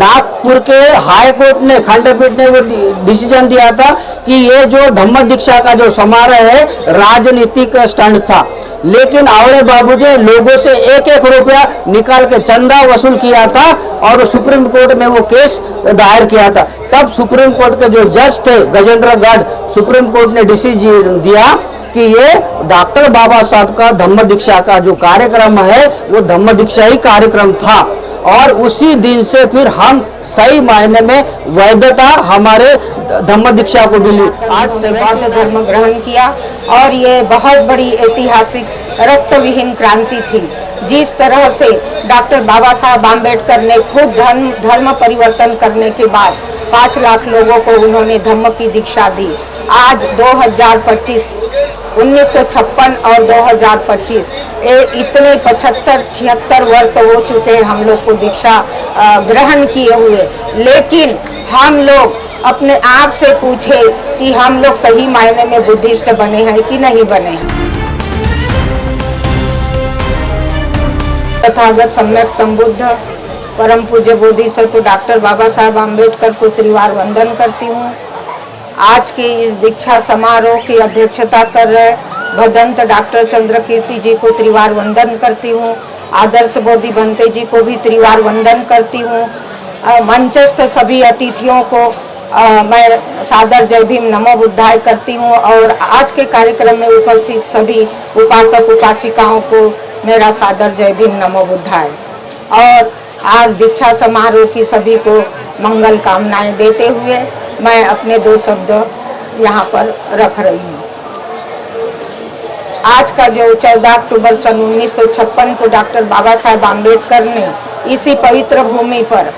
नागपुर के high court ने खंडपीठ ने वो डिसीजन दिया था कि ये जो धम्म दीक्षा का जो समारोह है राजनीतिक स्टंट था, लेकिन आवड़े बाबू जी लोगों से एक एक रुपया निकाल के चंदा वसूल किया था और सुप्रीम कोर्ट में वो केस दायर किया था। तब सुप्रीम कोर्ट के जो जज थे गजेंद्र गढ़, सुप्रीम कोर्ट ने डिसीजन दिया कि ये डॉक्टर बाबा साहब का धम्म दीक्षा का जो कार्यक्रम है वो धम्म दीक्षा ही कार्यक्रम था और उसी दिन से फिर हम सही मायने में वैधता हमारे धम्म दीक्षा को मिली। आज से बौद्ध धर्म ग्रहण किया और ये बहुत बड़ी ऐतिहासिक रक्त विहीन क्रांति थी। जिस तरह से डॉक्टर बाबा साहब आम्बेडकर ने खुद धर्म परिवर्तन करने के बाद 5 लाख लोगों को उन्होंने धम्म की दीक्षा दी। आज 2025 1956 और 2025 इतने 75-76 वर्ष हो चुके हैं हम लोग को दीक्षा ग्रहण किए हुए, लेकिन हम लोग अपने आप से पूछे कि हम लोग सही मायने में बुद्धिस्ट बने हैं कि नहीं बने हैं। तथागत सम्यक संबुद्ध परम पूज्य बोधिसत्व डॉक्टर बाबा साहब आम्बेडकर को त्रिवार वंदन करती हूँ। आज के इस दीक्षा समारोह की अध्यक्षता कर रहे भदंत डॉक्टर चंद्रकीर्ति जी को त्रिवार वंदन करती हूँ। आदर्श बोधि भंते जी को भी त्रिवार वंदन करती हूँ। मंचस्थ सभी अतिथियों को मैं सादर जय भीम नमो बुद्धाय करती हूँ और आज के कार्यक्रम में उपस्थित सभी उपासक उपासिकाओं को मेरा सादर जय भीम नमो बुद्धाय। और आज दीक्षा समारोह की सभी को मंगल कामनाएं देते हुए मैं अपने 2 शब्द यहाँ पर रख रही हूँ। आज का जो 14 अक्टूबर सन 1956 को डॉक्टर बाबा साहब आम्बेडकर ने इसी पवित्र भूमि पर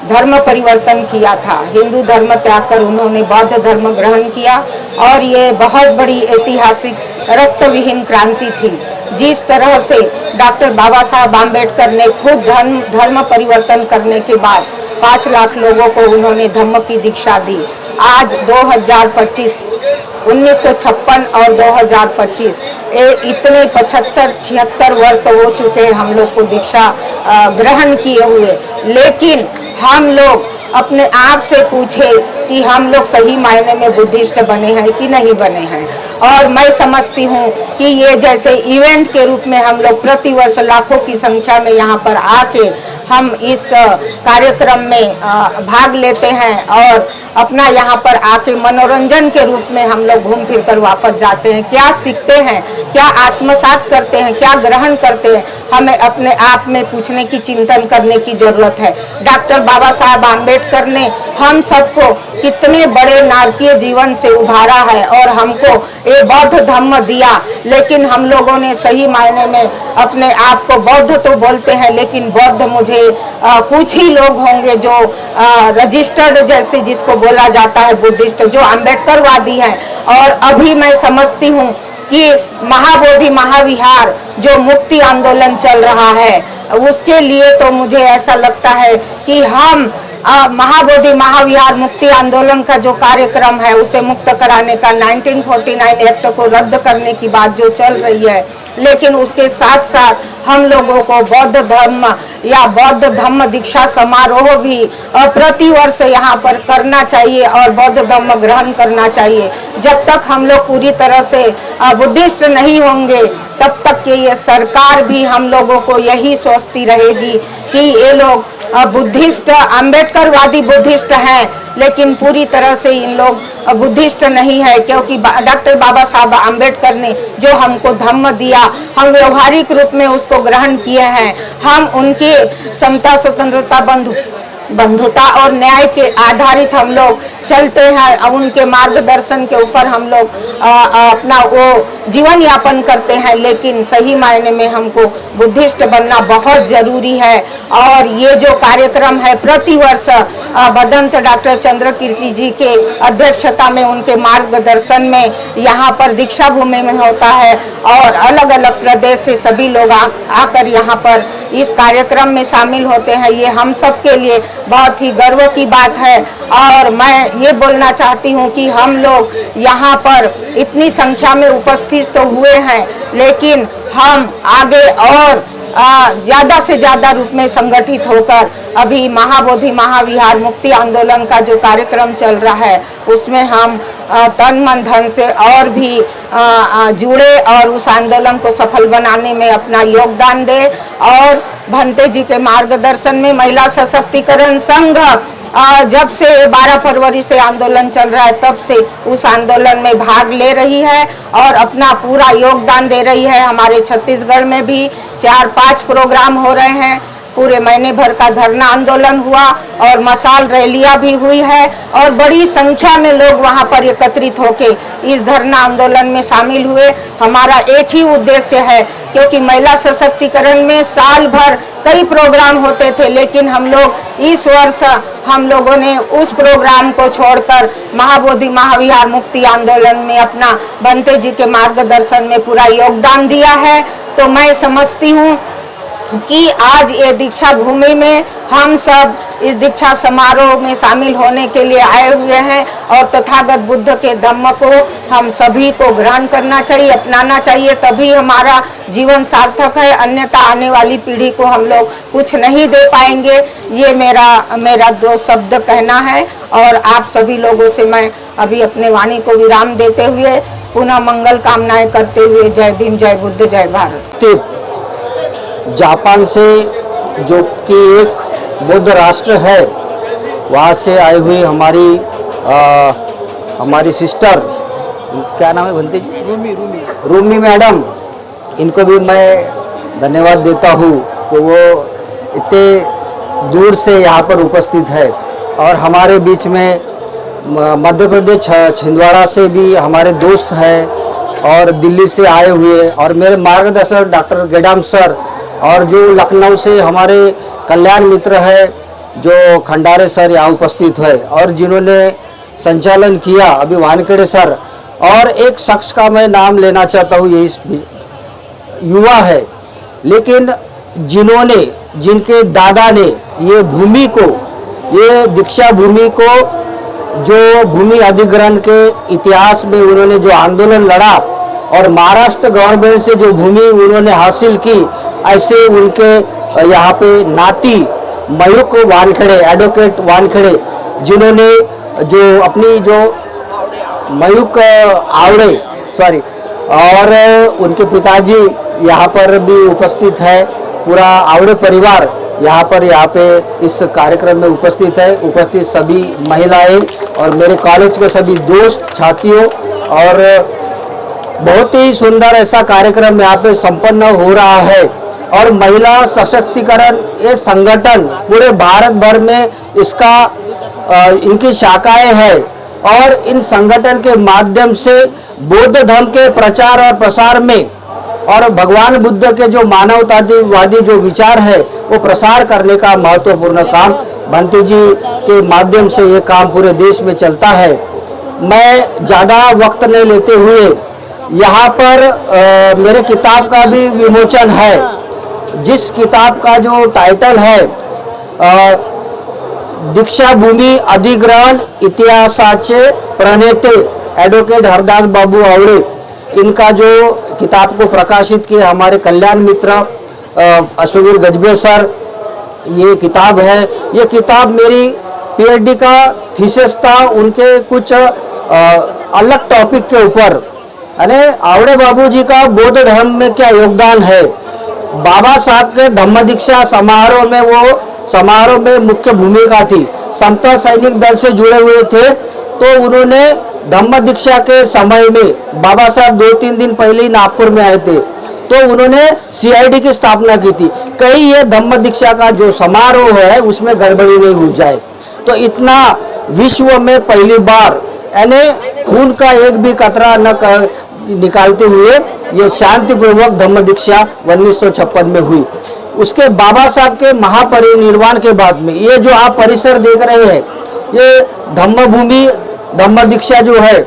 धर्म परिवर्तन किया था। हिंदू धर्म त्याग कर उन्होंने बौद्ध धर्म ग्रहण किया और ये बहुत बड़ी ऐतिहासिक रक्त विहीन क्रांति थी। जिस तरह से डॉक्टर बाबा साहब आम्बेडकर ने खुद धर्म परिवर्तन करने के बाद 5 लाख लोगों को उन्होंने धम्म की दीक्षा दी। आज 2025 1956 और 2025 इतने 75-76 वर्ष हो चुके हैं हम लोग को दीक्षा ग्रहण किए हुए, लेकिन हम लोग अपने आप से पूछे कि हम लोग सही मायने में बुद्धिस्ट बने हैं कि नहीं बने हैं। और मैं समझती हूँ कि ये जैसे इवेंट के रूप में हम लोग प्रतिवर्ष लाखों की संख्या में यहाँ पर आके हम इस कार्यक्रम में भाग लेते हैं और अपना यहाँ पर आके मनोरंजन के रूप में हम लोग घूम फिर कर वापस जाते हैं। क्या सीखते हैं, क्या आत्मसात करते हैं, क्या ग्रहण करते हैं, हमें अपने आप में पूछने की चिंतन करने की जरूरत है। डॉक्टर बाबा साहब आम्बेडकर ने हम सबको कितने बड़े नारकीय जीवन से उभारा है और हमको ये बौद्ध धम्म दिया, लेकिन हम लोगों ने सही मायने में अपने आप को बौद्ध तो बोलते हैं, लेकिन बौद्ध मुझे कुछ ही लोग होंगे जो रजिस्टर्ड जैसे जिसको बोला जाता है बुद्धिस्ट, जो अम्बेडकरवादी हैं। और अभी मैं समझती हूँ कि महाबोधि महाविहार जो मुक्ति आंदोलन चल रहा है उसके लिए तो मुझे ऐसा लगता है कि हम महाबोधि महाविहार मुक्ति आंदोलन का जो कार्यक्रम है उसे मुक्त कराने का 1949 एक्ट को रद्द करने की बात जो चल रही है, लेकिन उसके साथ साथ हम लोगों को बौद्ध धर्म या बौद्ध धम्म दीक्षा समारोह भी प्रतिवर्ष यहाँ पर करना चाहिए और बौद्ध धर्म ग्रहण करना चाहिए। जब तक हम लोग पूरी तरह से बुद्धिस्ट नहीं होंगे तब तक कि ये सरकार भी हम लोगों को यही सोचती रहेगी कि ये लोग बुद्धिस्ट अम्बेडकरवादी बुद्धिस्ट हैं, लेकिन पूरी तरह से इन लोग बुद्धिस्ट नहीं है, क्योंकि डॉक्टर बाबा साहब आम्बेडकर ने जो हमको धम्म दिया हम व्यवहारिक रूप में उसको ग्रहण किए हैं। हम उनके समता स्वतंत्रता बंधुता और न्याय के आधारित हम लोग चलते हैं और उनके मार्गदर्शन के ऊपर हम लोग अपना वो जीवन यापन करते हैं, लेकिन सही मायने में हमको बुद्धिस्ट बनना बहुत जरूरी है। और ये जो कार्यक्रम है प्रतिवर्ष भदंत डॉक्टर चंद्रकीर्ति जी के अध्यक्षता में उनके मार्गदर्शन में यहाँ पर दीक्षा भूमि में होता है और अलग अलग प्रदेश से सभी लोग आकर यहाँ पर इस कार्यक्रम में शामिल होते हैं। ये हम सब के लिए बहुत ही गर्व की बात है और मैं ये बोलना चाहती हूँ कि हम लोग यहाँ पर इतनी संख्या में उपस्थित तो हुए हैं, लेकिन हम आगे और ज़्यादा से ज़्यादा रूप में संगठित होकर अभी महाबोधि महाविहार मुक्ति आंदोलन का जो कार्यक्रम चल रहा है उसमें हम तन मन धन से और भी जुड़े और उस आंदोलन को सफल बनाने में अपना योगदान दे। और भंते जी के मार्गदर्शन में महिला सशक्तिकरण संघ जब से 12 फरवरी से आंदोलन चल रहा है तब से उस आंदोलन में भाग ले रही है और अपना पूरा योगदान दे रही है। हमारे छत्तीसगढ़ में भी 4-5 प्रोग्राम हो रहे हैं, पूरे महीने भर का धरना आंदोलन हुआ और मशाल रैलियां भी हुई है और बड़ी संख्या में लोग वहां पर एकत्रित होके इस धरना आंदोलन में शामिल हुए। हमारा एक ही उद्देश्य है, क्योंकि महिला सशक्तिकरण में साल भर कई प्रोग्राम होते थे, लेकिन हम लोग इस वर्ष हम लोगों ने उस प्रोग्राम को छोड़कर महाबोधि महाविहार मुक्ति आंदोलन में अपना भंते जी के मार्गदर्शन में पूरा योगदान दिया है। तो मैं समझती हूँ कि आज ये दीक्षा भूमि में हम सब इस दीक्षा समारोह में शामिल होने के लिए आए हुए हैं और तथागत बुद्ध के धम्म को हम सभी को ग्रहण करना चाहिए, अपनाना चाहिए, तभी हमारा जीवन सार्थक है। अन्यथा आने वाली पीढ़ी को हम लोग कुछ नहीं दे पाएंगे। ये मेरा 2 शब्द कहना है और आप सभी लोगों से मैं अभी अपने वाणी को विराम देते हुए पुनः मंगल कामनाएं करते हुए जय भीम, जय बुद्ध, जय भारत। जापान से, जो कि एक बौद्ध राष्ट्र है, वहाँ से आई हुई हमारी सिस्टर, क्या नाम है भंते जी? रूमी मैडम, इनको भी मैं धन्यवाद देता हूँ कि वो इतने दूर से यहाँ पर उपस्थित है। और हमारे बीच में मध्य प्रदेश छिंदवाड़ा से भी हमारे दोस्त हैं और दिल्ली से आए हुए, और मेरे मार्गदर्शक डॉक्टर गेडाम सर, और जो लखनऊ से हमारे कल्याण मित्र है जो खंडारे सर यहाँ उपस्थित है, और जिन्होंने संचालन किया अभी वानखेड़े सर, और एक शख्स का मैं नाम लेना चाहता हूँ, ये युवा है, लेकिन जिनके दादा ने ये भूमि को, ये दीक्षा भूमि को, जो भूमि अधिग्रहण के इतिहास में उन्होंने जो आंदोलन लड़ा और महाराष्ट्र गवर्नमेंट से जो भूमि उन्होंने हासिल की, ऐसे उनके यहाँ पे नाती मयूक वानखेड़े, एडवोकेट वानखेड़े, जिन्होंने जो अपनी जो मयूक आवड़े, सॉरी, और उनके पिताजी यहाँ पर भी उपस्थित है, पूरा आवड़े परिवार यहाँ पे इस कार्यक्रम में उपस्थित है। उपस्थित सभी महिलाएं और मेरे कॉलेज के सभी दोस्त साथियों, और बहुत ही सुंदर ऐसा कार्यक्रम यहाँ पे संपन्न हो रहा है। और महिला सशक्तिकरण ये संगठन पूरे भारत भर में इनकी शाखाएं हैं, और इन संगठन के माध्यम से बौद्ध धर्म के प्रचार और प्रसार में और भगवान बुद्ध के जो मानवतावादी जो विचार है वो प्रसार करने का महत्वपूर्ण काम भंते जी के माध्यम से ये काम पूरे देश में चलता है। मैं ज़्यादा वक्त नहीं लेते हुए यहाँ पर मेरे किताब का भी विमोचन है, जिस किताब का जो टाइटल है दीक्षा भूमि अधिग्रहण इतिहासाचे प्रणेते एडवोकेट हरदास बाबू आवड़े, इनका जो किताब को प्रकाशित किए हमारे कल्याण मित्र अश्ववीर गजबे सर, ये किताब है। ये किताब मेरी पीएचडी का थीसिस था, उनके कुछ अलग टॉपिक के ऊपर, यानी आवड़े बाबू जी का बौद्ध धर्म में क्या योगदान है। बाबा साहब के धम्म दीक्षा समारोह में मुख्य भूमिका थी। समता सैनिक दल से जुड़े हुए थे, तो उन्होंने धम्म दीक्षा के समय में बाबा साहब 2-3 दिन पहले ही नागपुर में आए थे, तो उन्होंने सीआईडी की स्थापना की थी। कहीं ये धम्म दीक्षा का जो समारोह है उसमें गड़बड़ी नहीं हो जाए। तो इतना विश्व में पहली बार, यानी खून का एक भी कतरा न निकालते हुए ये शांतिपूर्वक धम्म दीक्षा 1956 में हुई। उसके बाबा साहब के महापरिनिर्वाण के बाद में ये जो आप परिसर देख रहे हैं, ये धम्म दीक्षा जो है,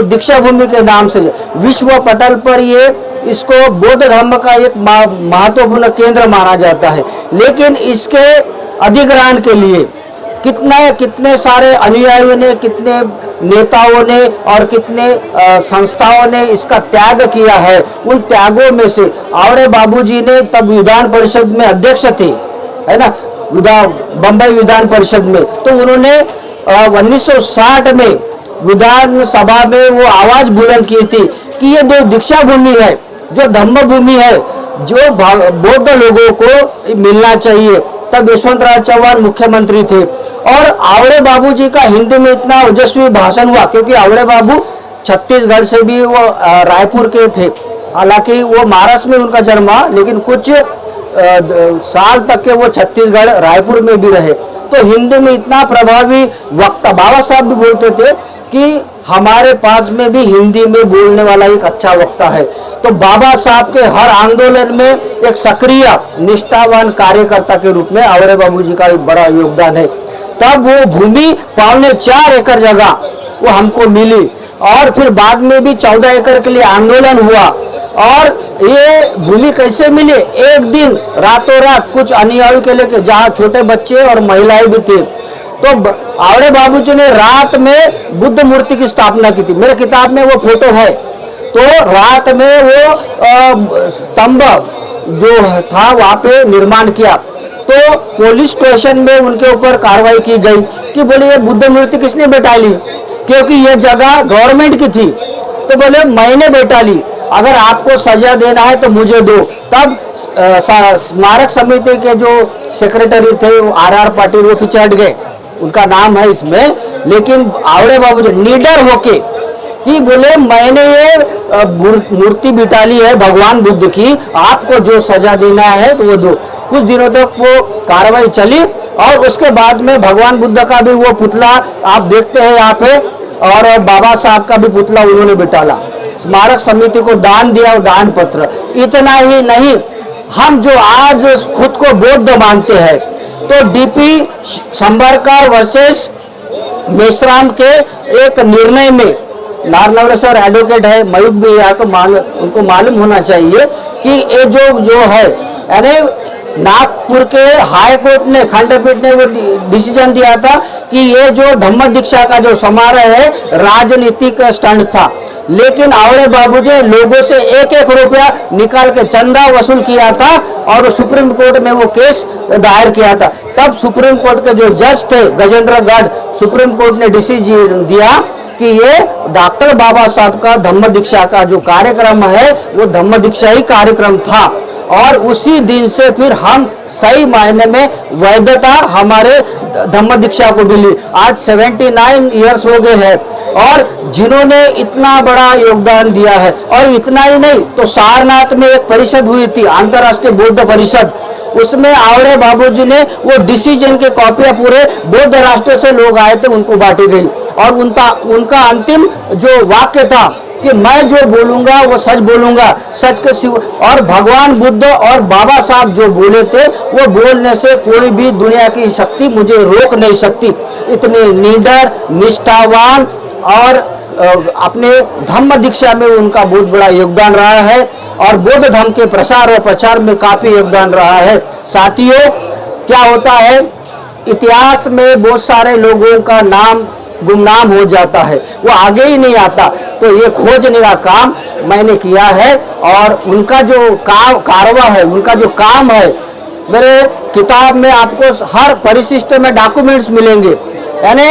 दीक्षा भूमि के नाम से विश्व पटल पर ये इसको बौद्ध धर्म का एक महत्वपूर्ण केंद्र माना जाता है। लेकिन इसके अधिग्रहण के लिए कितने सारे अनुयायियों ने, कितने नेताओं ने और कितने संस्थाओं ने इसका त्याग किया है। उन त्यागों में से आवड़े बाबूजी ने तब विधान परिषद में अध्यक्ष थे, है ना, बम्बई विधान परिषद में, तो उन्होंने 1960 में विधान सभा में वो आवाज बुलंद की थी कि ये जो दीक्षा भूमि है, जो धम्म भूमि है, जो बौद्ध लोगों को मिलना चाहिए। तब यशवंतराव चौहान मुख्यमंत्री थे और आवड़े बाबूजी का हिंदी में इतना ओजस्वी भाषण हुआ, क्योंकि आवड़े बाबू छत्तीसगढ़ से भी वो रायपुर के थे। हालांकि वो महाराष्ट्र में उनका जन्म हुआ, लेकिन कुछ साल तक के वो छत्तीसगढ़ रायपुर में भी रहे। तो हिंदी में इतना प्रभावी वक्ता, बाबा साहब भी बोलते थे कि हमारे पास में भी हिंदी में बोलने वाला एक अच्छा वक्ता है। तो बाबा साहब के हर आंदोलन में एक सक्रिय निष्ठावान कार्यकर्ता के रूप में आवड़े बाबूजी का एक बड़ा योगदान है। तब वो भूमि 4.25 एकड़ जगह वो हमको मिली और फिर बाद में भी 14 एकड़ के लिए आंदोलन हुआ। और ये भूमि कैसे मिली? एक दिन रातों रात कुछ अनुयायियों के लेके, जहाँ छोटे बच्चे और महिलाएं भी थे, तो आवड़े बाबूजी ने रात में बुद्ध मूर्ति की स्थापना की थी। मेरे किताब में वो फोटो है। तो रात में वो स्तंभ जो था वहाँ पे निर्माण किया। तो पुलिस स्टेशन में उनके ऊपर कार्रवाई की गई कि बोले ये बुद्ध मूर्ति किसने बैठा ली, क्योंकि ये जगह गवर्नमेंट की थी। तो बोले मैंने बैठा ली, अगर आपको सजा देना है तो मुझे दो। तब स्मारक समिति के जो सेक्रेटरी थे RR पाटिल, वो पीछे हट गए, उनका नाम है इसमें। लेकिन आवड़े बाबूजी निडर होके कि बोले मैंने ये मूर्ति बिठा ली है भगवान बुद्ध की, आपको जो सजा देना है तो वो दो। कुछ दिनों तक वो कार्रवाई चली और उसके बाद में भगवान बुद्ध का भी वो पुतला आप देखते हैं यहाँ पे, और बाबा साहब का भी पुतला उन्होंने बिठाला। स्मारक समिति को दान दिया और दान पत्र। इतना ही नहीं, हम जो आज खुद को बौद्ध मानते हैं, तो DP संबरकर वर्सेस मेश्राम के एक निर्णय में, नारनवरे सर एडवोकेट है, मयूख भी यहाँ को उनको मालूम होना चाहिए कि ये जो है, यानी नागपुर के हाई कोर्ट ने, खंडपीठ ने वो डिसीजन दिया था कि ये जो धम्म दीक्षा का जो समारोह है राजनीतिक स्टंट था। लेकिन आवड़े बाबूजी लोगों से 1-1 रुपया निकाल के चंदा वसूल किया था और सुप्रीम कोर्ट में वो केस दायर किया था। तब सुप्रीम कोर्ट के जो जज थे गजेंद्र गढ़, सुप्रीम कोर्ट ने डिसीजन दिया कि ये डॉक्टर बाबा साहब का धम्म दीक्षा का जो कार्यक्रम है वो धम्म दीक्षा ही कार्यक्रम था। और उसी दिन से फिर हम सही मायने में वैधता हमारे धम्म दीक्षा को मिली। आज 79 इयर्स हो गए हैं और जिन्होंने इतना बड़ा योगदान दिया है। और इतना ही नहीं, तो सारनाथ में एक परिषद हुई थी, अंतर्राष्ट्रीय बौद्ध परिषद, उसमें आवड़े बाबूजी ने वो डिसीजन के कॉपियां पूरे बौद्ध राष्ट्र से लोग आए थे उनको बांटी गई। और उनका अंतिम जो वाक्य था कि मैं जो बोलूंगा वो सच बोलूंगा, सच के सिवा। और भगवान बुद्ध और बाबा साहब जो बोले थे वो बोलने से कोई भी दुनिया की शक्ति मुझे रोक नहीं सकती। इतने निडर, निष्ठावान और अपने धम्म दीक्षा में उनका बहुत बड़ा योगदान रहा है और बौद्ध धर्म के प्रसार और प्रचार में काफी योगदान रहा है। साथियों, क्या होता है, इतिहास में बहुत सारे लोगों का नाम गुमनाम हो जाता है, वो आगे ही नहीं आता। तो ये खोजने का काम मैंने किया है और उनका जो कारवा है, उनका जो काम है, मेरे किताब में आपको हर परिशिष्ट में डॉक्यूमेंट्स मिलेंगे। यानी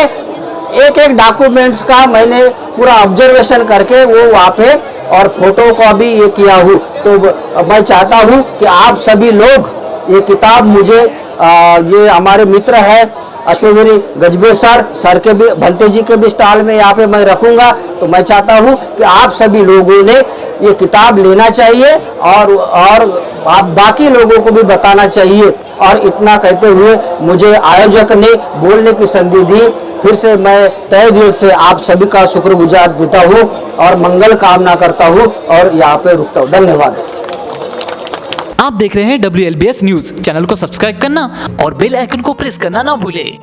एक डॉक्यूमेंट्स का मैंने पूरा ऑब्जर्वेशन करके वो वहाँ पे और फोटो का भी ये किया हूँ। तो मैं चाहता हूँ कि आप सभी लोग ये किताब मुझे ये हमारे मित्र है अश्वगिरी गजबे सर के भी, भंते जी के भी स्टॉल में यहाँ पे मैं रखूँगा। तो मैं चाहता हूँ कि आप सभी लोगों ने ये किताब लेना चाहिए और आप बाकी लोगों को भी बताना चाहिए। और इतना कहते हुए मुझे आयोजक ने बोलने की संधि दी, फिर से मैं तहे दिल से आप सभी का शुक्रगुजार देता हूँ और मंगल कामना करता हूँ और यहाँ पे रुकता हूँ। धन्यवाद। आप देख रहे हैं WLBS न्यूज। चैनल को सब्सक्राइब करना और बेल आइकन को प्रेस करना ना भूलें।